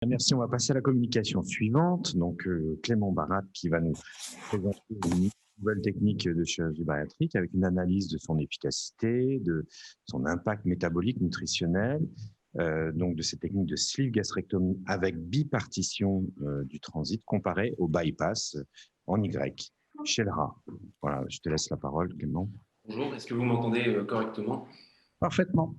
Merci, on va passer à la communication suivante. Donc, Clément Barat qui va nous présenter une nouvelle technique de chirurgie bariatrique avec une analyse de son efficacité, de son impact métabolique, nutritionnel, donc de cette technique de sleeve gastrectomie avec bipartition du transit comparée au bypass en Y chez le rat. Voilà, je te laisse la parole, Clément. Bonjour, est-ce que vous m'entendez correctement? Parfaitement.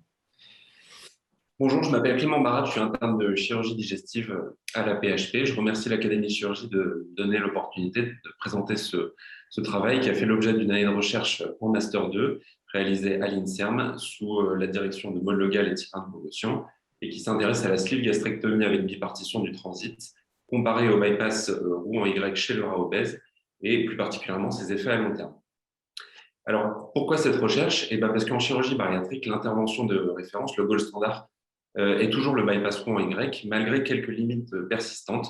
Bonjour, je m'appelle Clément Barat, je suis interne de chirurgie digestive à la PHP. Je remercie l'Académie de chirurgie de donner l'opportunité de présenter ce travail qui a fait l'objet d'une année de recherche en Master 2, réalisée à l'INSERM sous la direction de Maud Legal et Thierry Promotion, et qui s'intéresse à la sleeve gastrectomie avec bipartition du transit, comparée au bypass roux en Y chez le rat obèse, et plus particulièrement ses effets à long terme. Alors, pourquoi cette recherche? Parce qu'en chirurgie bariatrique, l'intervention de référence, le gold standard, est toujours le bypass roux en Y, malgré quelques limites persistantes,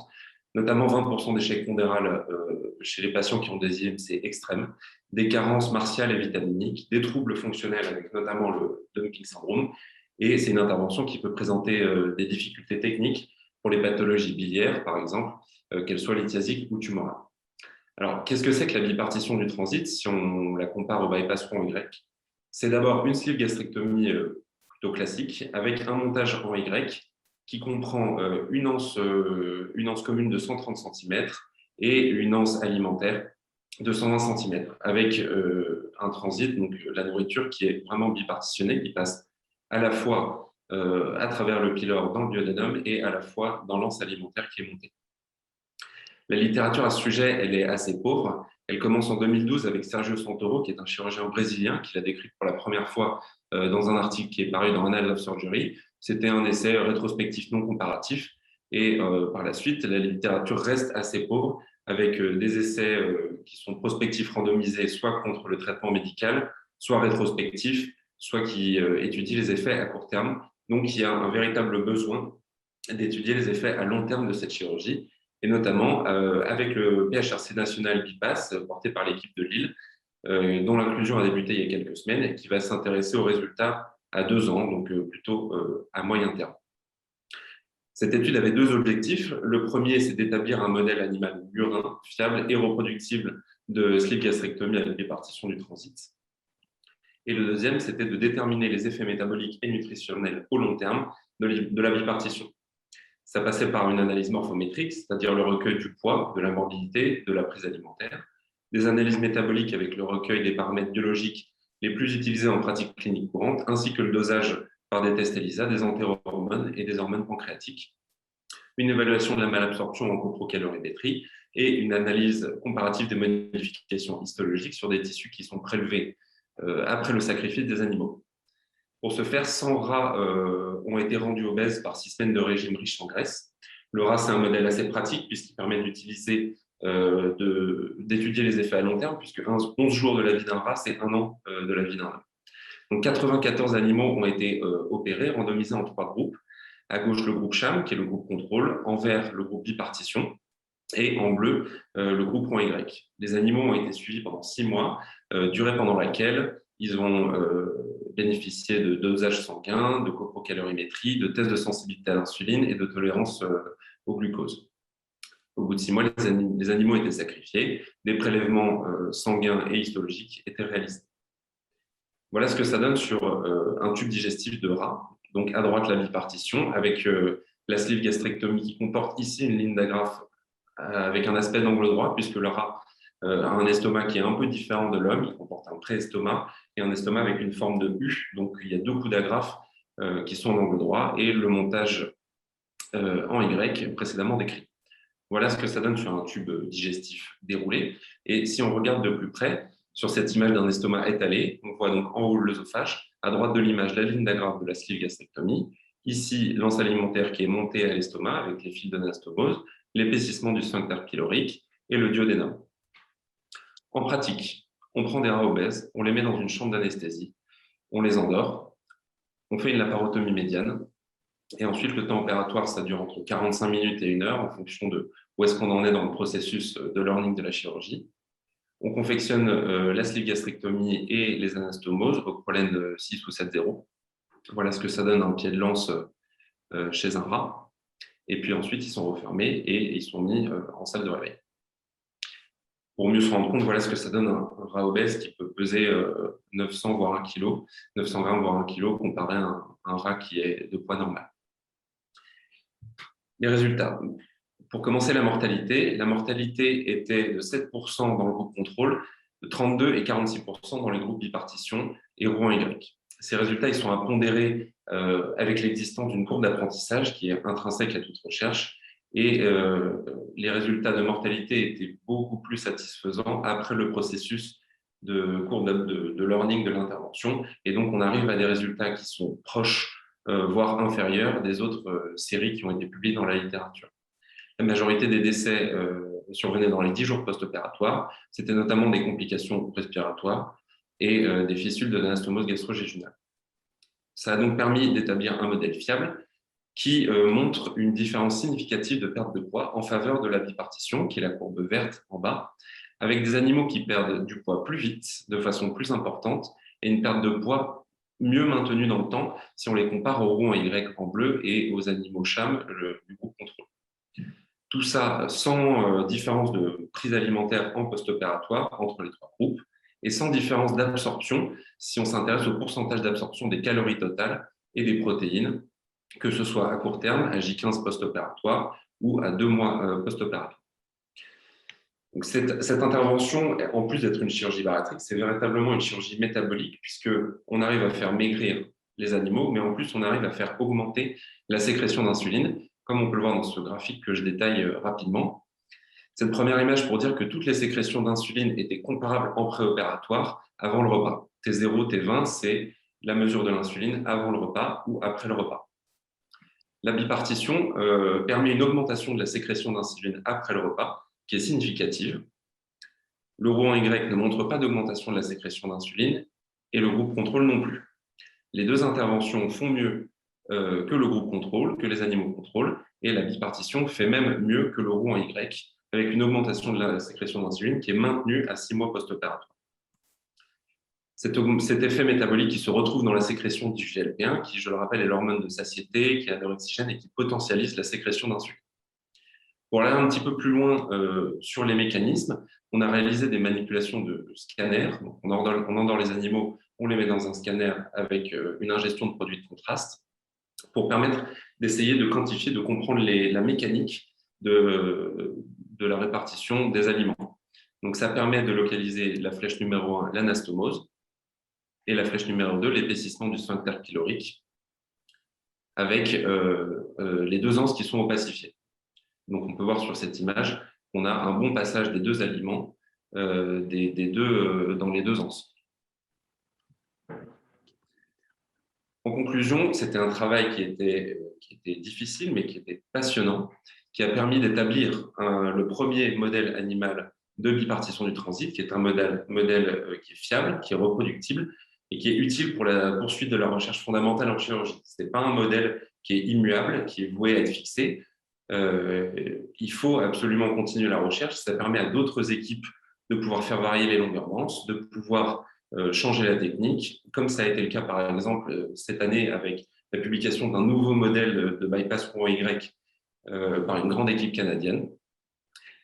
notamment 20% d'échec pondéral chez les patients qui ont des IMC extrêmes, des carences martiales et vitaminiques, des troubles fonctionnels avec notamment le dumping syndrome, et c'est une intervention qui peut présenter des difficultés techniques pour les pathologies biliaires, par exemple, qu'elles soient lithiasiques ou tumorales. Alors, qu'est-ce que c'est que la bipartition du transit si on la compare au bypass roux en Y? C'est d'abord une sleeve gastrectomie plutôt classique avec un montage en Y qui comprend une anse commune de 130 cm et une anse alimentaire de 120 cm avec un transit, donc la nourriture qui est vraiment bipartitionnée, qui passe à la fois à travers le pylore dans le duodénum et à la fois dans l'anse alimentaire qui est montée. La littérature à ce sujet, elle est assez pauvre. Elle commence en 2012 avec Sergio Santoro, qui est un chirurgien brésilien, qui l'a décrit pour la première fois dans un article qui est paru dans Annals of Surgery. C'était un essai rétrospectif non comparatif. Et par la suite, la littérature reste assez pauvre, avec des essais qui sont prospectifs randomisés, soit contre le traitement médical, soit rétrospectifs, soit qui étudient les effets à court terme. Donc, il y a un véritable besoin d'étudier les effets à long terme de cette chirurgie, et notamment avec le PHRC national BIPASS, porté par l'équipe de Lille, dont l'inclusion a débuté il y a quelques semaines et qui va s'intéresser aux résultats à 2 ans, donc plutôt à moyen terme. Cette étude avait 2 objectifs. Le premier, c'est d'établir un modèle animal murin, fiable et reproductible de sleeve gastrectomie avec répartition du transit. Et le deuxième, c'était de déterminer les effets métaboliques et nutritionnels au long terme de la bipartition. Ça passait par une analyse morphométrique, c'est-à-dire le recueil du poids, de la morbidité, de la prise alimentaire, des analyses métaboliques avec le recueil des paramètres biologiques les plus utilisés en pratique clinique courante, ainsi que le dosage par des tests ELISA, des entérohormones et des hormones pancréatiques, une évaluation de la malabsorption en coprocalorimétrie et une analyse comparative des modifications histologiques sur des tissus qui sont prélevés après le sacrifice des animaux. Pour ce faire, 100 rats ont été rendus obèses par 6 semaines de régime riche en graisse. Le rat, c'est un modèle assez pratique puisqu'il permet d'étudier les effets à long terme, puisque 11 jours de la vie d'un rat, c'est 1 an de la vie d'un homme. Donc 94 animaux ont été opérés, randomisés en 3 groupes. À gauche, le groupe sham, qui est le groupe contrôle, en vert, le groupe bipartition, et en bleu, le groupe en Y. Les animaux ont été suivis pendant 6 mois, durée pendant laquelle ils ont bénéficié de dosage sanguin, de coprocalorimétrie, de tests de sensibilité à l'insuline et de tolérance au glucose. Au bout de 6 mois, les animaux étaient sacrifiés, des prélèvements sanguins et histologiques étaient réalisés. Voilà ce que ça donne sur un tube digestif de rat. Donc à droite, la bipartition, avec la sleeve gastrectomie qui comporte ici une ligne d'agrafe avec un aspect d'angle droit, puisque le rat a un estomac qui est un peu différent de l'homme. Il comporte un pré-estomac et un estomac avec une forme de U. Donc, il y a 2 coups d'agrafe qui sont en angle droit et le montage en Y précédemment décrit. Voilà ce que ça donne sur un tube digestif déroulé. Et si on regarde de plus près, sur cette image d'un estomac étalé, on voit donc en haut l'œsophage, à droite de l'image la ligne d'agrafe de la sleeve gastrectomie, ici l'anse alimentaire qui est montée à l'estomac avec les fils d'anastomose, l'épaississement du sphincter pylorique et le duodénum. En pratique, on prend des rats obèses, on les met dans une chambre d'anesthésie, on les endort, on fait une laparotomie médiane, et ensuite le temps opératoire, ça dure entre 45 minutes et 1 heure en fonction de où est-ce qu'on en est dans le processus de learning de la chirurgie. On confectionne la sleeve gastrectomie et les anastomoses au pollen 6 ou 7,0. Voilà ce que ça donne un pied de lance chez un rat. et puis ensuite ils sont refermés et ils sont mis en salle de réveil. Pour mieux se rendre compte, voilà ce que ça donne un rat obèse qui peut peser 900 voire 1 kg, 900 grammes voire 1 kg comparé à un rat qui est de poids normal. Les résultats. Pour commencer, la mortalité était de 7% dans le groupe contrôle, de 32 et 46% dans les groupes bipartition et Rouen Y. Ces résultats ils sont à pondérer avec l'existence d'une courbe d'apprentissage qui est intrinsèque à toute recherche. Et les résultats de mortalité étaient beaucoup plus satisfaisants après le processus de courbe de learning de l'intervention. Et donc, on arrive à des résultats qui sont proches, voire inférieurs des autres séries qui ont été publiées dans la littérature. La majorité des décès survenaient dans les 10 jours post-opératoires. C'était notamment des complications respiratoires et des fistules de l'anastomose gastro-jejunale. Ça a donc permis d'établir un modèle fiable qui montre une différence significative de perte de poids en faveur de la bipartition, qui est la courbe verte en bas, avec des animaux qui perdent du poids plus vite, de façon plus importante, et une perte de poids mieux maintenue dans le temps si on les compare au Roux Y en bleu et aux animaux CHAM du groupe contrôle. Tout ça sans différence de prise alimentaire en post-opératoire entre les trois groupes et sans différence d'absorption si on s'intéresse au pourcentage d'absorption des calories totales et des protéines, que ce soit à court terme, à J15 post-opératoire ou à 2 mois post-opératoire. Donc cette intervention, en plus d'être une chirurgie bariatrique, c'est véritablement une chirurgie métabolique puisqu'on arrive à faire maigrir les animaux, mais en plus on arrive à faire augmenter la sécrétion d'insuline, comme on peut le voir dans ce graphique que je détaille rapidement. Cette première image pour dire que toutes les sécrétions d'insuline étaient comparables en préopératoire avant le repas. T0, T20, c'est la mesure de l'insuline avant le repas ou après le repas. La bipartition permet une augmentation de la sécrétion d'insuline après le repas, qui est significative. Le Roux Y ne montre pas d'augmentation de la sécrétion d'insuline et le groupe contrôle non plus. Les deux interventions font mieux que le groupe contrôle, que les animaux contrôle, et la bipartition fait même mieux que le Roux Y, avec une augmentation de la sécrétion d'insuline qui est maintenue à 6 mois post-opératoire. Cet effet métabolique qui se retrouve dans la sécrétion du GLP-1, qui, je le rappelle, est l'hormone de satiété, qui est anorexiogène et qui potentialise la sécrétion d'insuline. Pour aller un petit peu plus loin sur les mécanismes, on a réalisé des manipulations de scanners. Donc on endort les animaux, on les met dans un scanner avec une ingestion de produits de contraste pour permettre d'essayer de quantifier, de comprendre la mécanique de la répartition des aliments. Donc ça permet de localiser la flèche numéro 1, l'anastomose, et la flèche numéro 2, l'épaississement du sphincter pylorique, avec les deux anses qui sont opacifiées. Donc, on peut voir sur cette image qu'on a un bon passage des deux aliments dans les deux anses. En conclusion, c'était un travail qui était difficile, mais qui était passionnant, qui a permis d'établir le premier modèle animal de bipartition du transit, qui est un modèle qui est fiable, qui est reproductible et qui est utile pour la poursuite de la recherche fondamentale en chirurgie. Ce n'est pas un modèle qui est immuable, qui est voué à être fixé. Il faut absolument continuer la recherche. Ça permet à d'autres équipes de pouvoir faire varier les longueurs d'onde, de pouvoir changer la technique, comme ça a été le cas par exemple cette année avec la publication d'un nouveau modèle de bypass Roux Y par une grande équipe canadienne.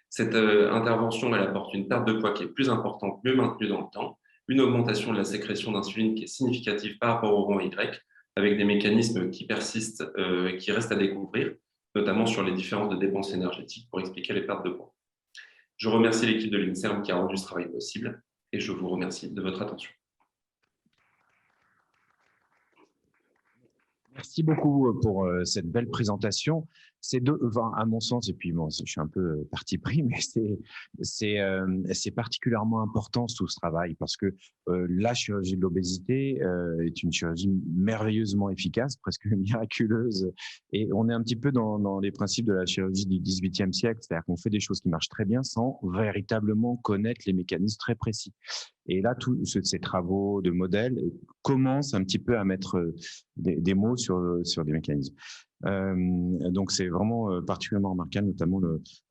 Cette intervention, elle apporte une perte de poids qui est plus importante, mieux maintenue dans le temps, une augmentation de la sécrétion d'insuline qui est significative par rapport au Roux Y, avec des mécanismes qui persistent et qui restent à découvrir, notamment sur les différences de dépenses énergétiques pour expliquer les pertes de poids. Je remercie l'équipe de l'INSERM qui a rendu ce travail possible et je vous remercie de votre attention. Merci beaucoup pour cette belle présentation. À mon sens, et puis bon, je suis un peu parti pris, mais c'est particulièrement important tout ce travail parce que la chirurgie de l'obésité est une chirurgie merveilleusement efficace, presque miraculeuse, et on est un petit peu dans les principes de la chirurgie du XVIIIe siècle, c'est-à-dire qu'on fait des choses qui marchent très bien sans véritablement connaître les mécanismes très précis. Et là, tous ces travaux de modèles commencent un petit peu à mettre des mots sur des mécanismes. Donc, c'est vraiment particulièrement remarquable, notamment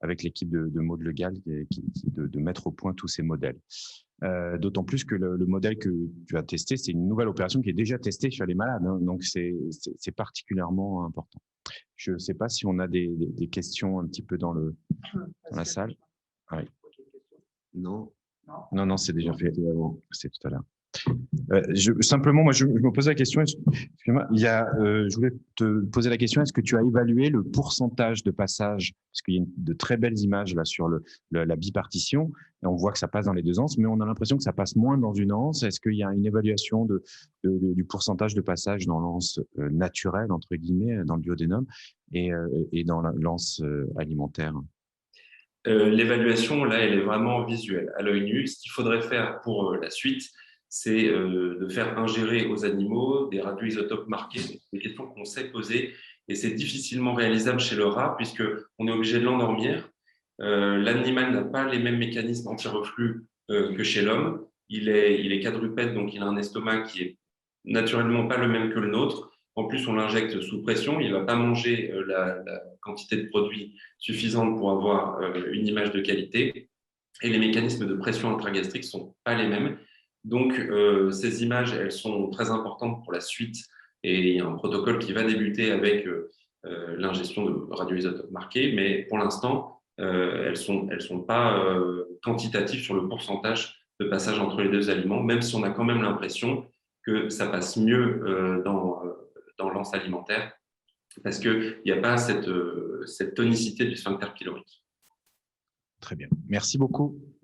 avec l'équipe de Maud Le Gall, de mettre au point tous ces modèles. D'autant plus que le modèle que tu as testé, c'est une nouvelle opération qui est déjà testée chez les malades, hein, donc c'est particulièrement important. Je ne sais pas si on a des questions un petit peu dans la salle. Oui. Non. Non, non, c'est déjà fait. C'est tout à l'heure. Simplement, moi, je me pose la question. Excuse-moi, je voulais te poser la question. Est-ce que tu as évalué le pourcentage de passage? Parce qu'il y a de très belles images là sur la bipartition. Et on voit que ça passe dans les deux anses, mais on a l'impression que ça passe moins dans une anse. Est-ce qu'il y a une évaluation du pourcentage de passage dans l'anse naturelle, entre guillemets, dans le duodénum et dans l'anse alimentaire? L'évaluation, là, elle est vraiment visuelle, à l'œil nu. Ce qu'il faudrait faire pour la suite, c'est de faire ingérer aux animaux des radioisotopes marqués, des questions qu'on sait poser, et c'est difficilement réalisable chez le rat, puisqu'on est obligé de l'endormir. L'animal n'a pas les mêmes mécanismes anti-reflux que chez l'homme. Il est quadrupède, donc il a un estomac qui est naturellement pas le même que le nôtre. En plus, on l'injecte sous pression. Il ne va pas manger la quantité de produits suffisante pour avoir une image de qualité. Et les mécanismes de pression intragastrique ne sont pas les mêmes. Donc, ces images, elles sont très importantes pour la suite. Et il y a un protocole qui va débuter avec l'ingestion de radioisotopes marqués. Mais pour l'instant, elles ne sont pas quantitatives sur le pourcentage de passage entre les deux aliments, même si on a quand même l'impression que ça passe mieux dans l'anse alimentaire parce qu'il n'y a pas cette tonicité du sphincter pylorique. Très bien. Merci beaucoup.